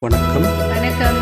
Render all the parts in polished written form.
வணக்கம். வணக்கம்.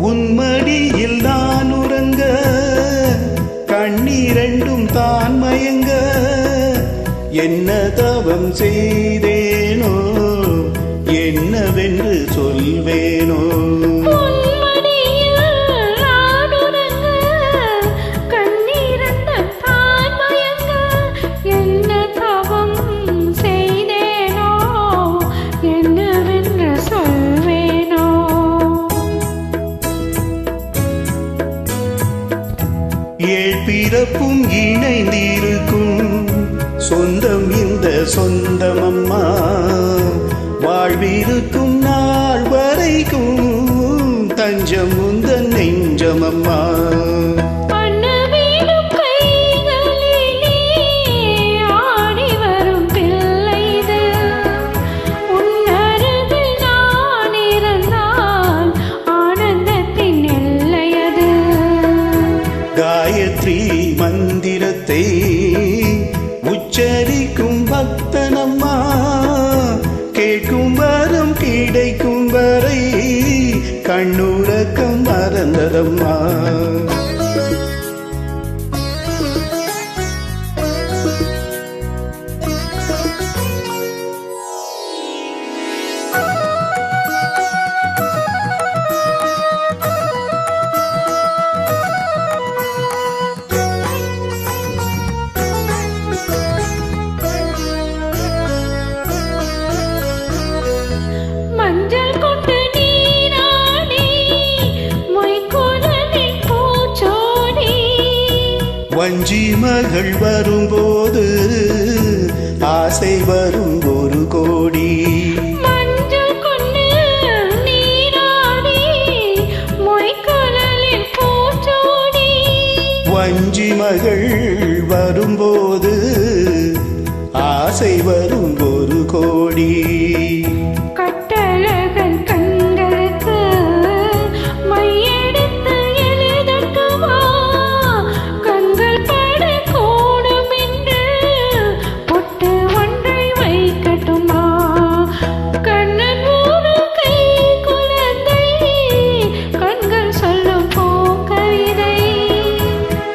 உன்மடியில் நான் உறங்க கண்ணீரண்டும் தான் மயங்க என்ன தவம் செய்தேனோ என்னவென்று சொல்வேனோ. பிறப்பும் இணைந்திருக்கும் சொந்தம் இந்த சொந்தமம்மா, வாழ்விருக்கும் நாள் வரைக்கும் தஞ்சம் உந்தன் நெஞ்சமம்மா. காயத்ரி மந்திரத்தை உச்சரிக்கும் பக்தனம்மா, கேட்கும் வரம் கிடைக்கும் வரை கண்ணுறக்கம் மறந்ததம்மா. வஞ்சி மகள் வரும்போது ஆசை வரும் 1 கோடி. வஞ்சி மகள் வரும்போது ஆசை வரும் 1 கோடி.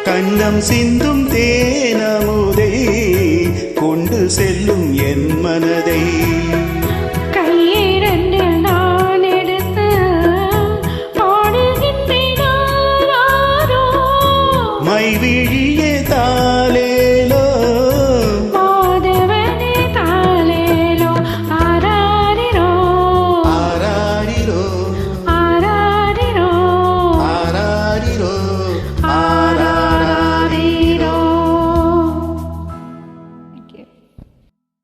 கண்ணம் சிந்தும் தேனமுதை கொண்டு செல்லும் என் மனதை